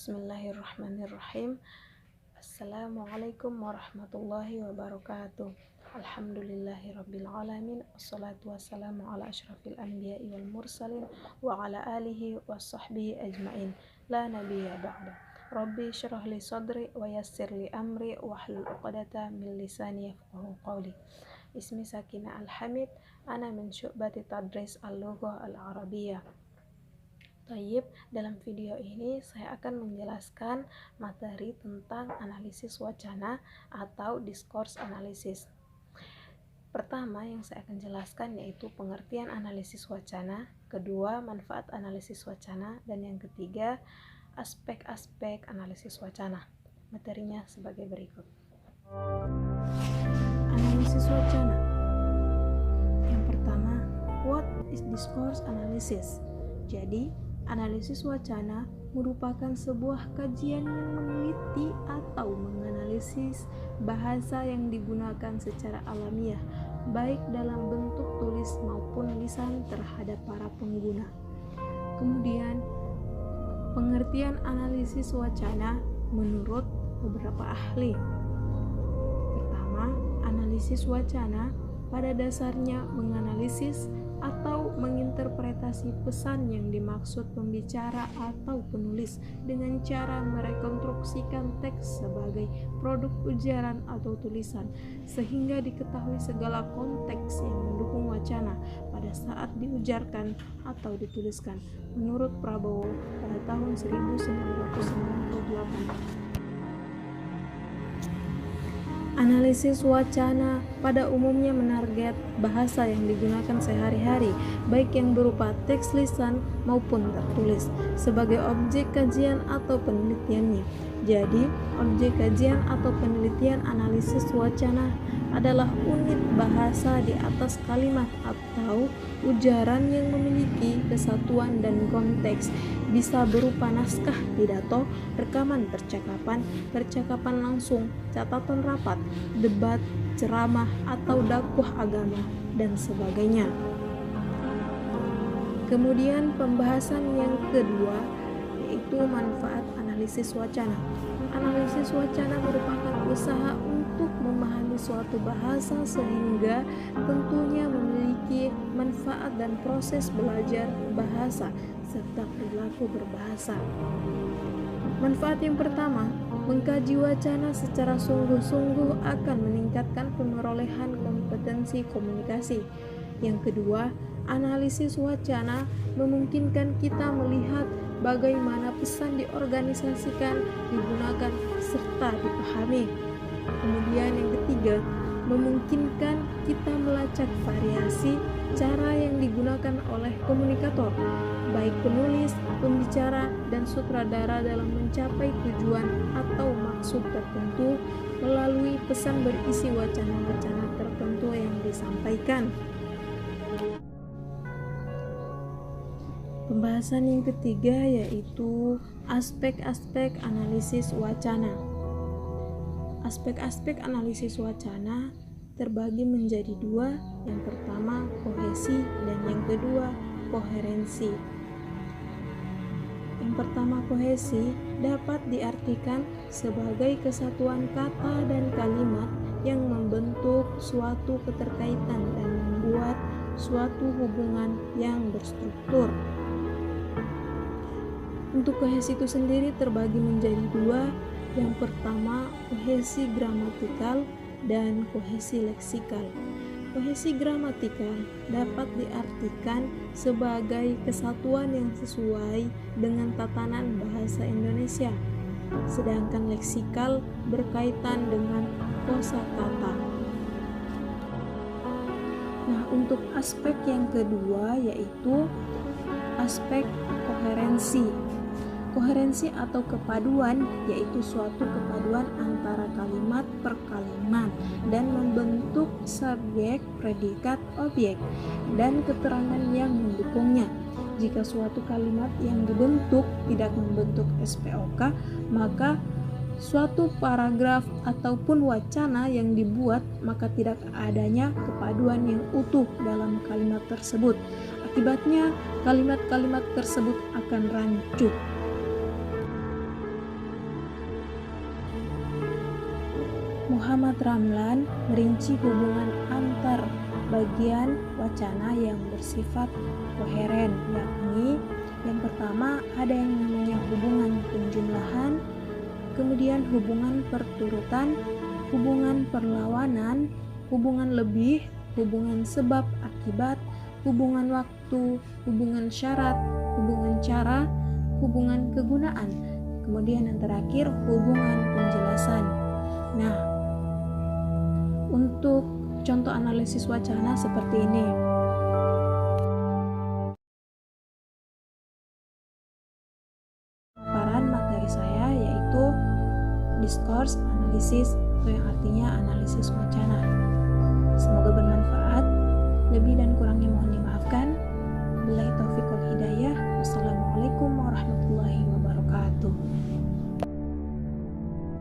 Bismillahirrahmanirrahim. Assalamualaikum warahmatullahi wabarakatuh. Alhamdulillahirrabbilalamin. Assalatu wassalamu ala ashrafil anbiya'i wal mursalin wa ala alihi wa sahbihi ajmain. La nabiyya ba'da. Rabbi syrah li sadri wa yassir li amri wahlul uqdata min lisani yafqahu qawli. Ismi Sakinah Al-Hamid, ana min syu'bati tadris al-lughah al-arabiyyah. Tayyib, dalam video ini saya akan menjelaskan materi tentang analisis wacana atau discourse analysis. Pertama yang saya akan jelaskan yaitu pengertian analisis wacana, kedua manfaat analisis wacana, dan yang ketiga aspek-aspek analisis wacana. Materinya sebagai berikut. Analisis wacana. Yang pertama, what is discourse analysis? Jadi, analisis wacana merupakan sebuah kajian yang meneliti atau menganalisis bahasa yang digunakan secara alamiah, baik dalam bentuk tulis maupun lisan terhadap para pengguna. Kemudian, pengertian analisis wacana menurut beberapa ahli. Pertama, analisis wacana pada dasarnya menganalisis atau menginterpretasi pesan yang dimaksud pembicara atau penulis dengan cara merekonstruksikan teks sebagai produk ujaran atau tulisan sehingga diketahui segala konteks yang mendukung wacana pada saat diujarkan atau dituliskan, menurut Prabowo pada tahun 1998. Analisis wacana pada umumnya menarget bahasa yang digunakan sehari-hari, baik yang berupa teks lisan maupun tertulis, sebagai objek kajian atau penelitiannya. Jadi, objek kajian atau penelitian analisis wacana adalah unit bahasa di atas kalimat atau ujaran yang memiliki kesatuan dan konteks, bisa berupa naskah pidato, rekaman percakapan, percakapan langsung, catatan rapat, debat, ceramah atau dakwah agama, dan sebagainya. Kemudian pembahasan yang kedua yaitu manfaat analisis wacana. Analisis wacana merupakan usaha untuk memahami suatu bahasa sehingga tentunya memiliki manfaat dan proses belajar bahasa serta perilaku berbahasa. Manfaat yang pertama, mengkaji wacana secara sungguh-sungguh akan meningkatkan perolehan kompetensi komunikasi. Yang kedua, analisis wacana memungkinkan kita melihat bagaimana pesan diorganisasikan, digunakan, serta dipahami. Kemudian yang ketiga, memungkinkan kita melacak variasi cara yang digunakan oleh komunikator, baik penulis, pembicara, dan sutradara dalam mencapai tujuan atau maksud tertentu melalui pesan berisi wacana-wacana tertentu yang disampaikan. Pembahasan yang ketiga yaitu aspek-aspek analisis wacana. Aspek-aspek analisis wacana terbagi menjadi dua, yang pertama kohesi dan yang kedua koherensi. Yang pertama kohesi dapat diartikan sebagai kesatuan kata dan kalimat yang membentuk suatu keterkaitan dan membuat suatu hubungan yang berstruktur. Untuk kohesi itu sendiri terbagi menjadi dua, yang pertama kohesi gramatikal dan kohesi leksikal. Kohesi gramatikal dapat diartikan sebagai kesatuan yang sesuai dengan tatanan bahasa Indonesia, sedangkan leksikal berkaitan dengan kosakata. Nah, untuk aspek yang kedua yaitu aspek koherensi. Koherensi atau kepaduan yaitu suatu kepaduan antara kalimat per kalimat dan membentuk subjek, predikat, objek, dan keterangan yang mendukungnya. Jika suatu kalimat yang dibentuk tidak membentuk SPOK, maka suatu paragraf ataupun wacana yang dibuat maka tidak adanya kepaduan yang utuh dalam kalimat tersebut. Akibatnya, kalimat-kalimat tersebut akan rancu. Muhammad Ramlan merinci hubungan antar bagian wacana yang bersifat koheren, yakni yang pertama ada yang namanya hubungan penjumlahan, kemudian hubungan perturutan, hubungan perlawanan, hubungan lebih, hubungan sebab akibat, hubungan waktu, hubungan syarat, hubungan cara, hubungan kegunaan, kemudian yang terakhir hubungan penjelasan. Nah, untuk contoh analisis wacana seperti ini. Paparan materi saya yaitu discourse analysis, atau yang artinya analisis wacana.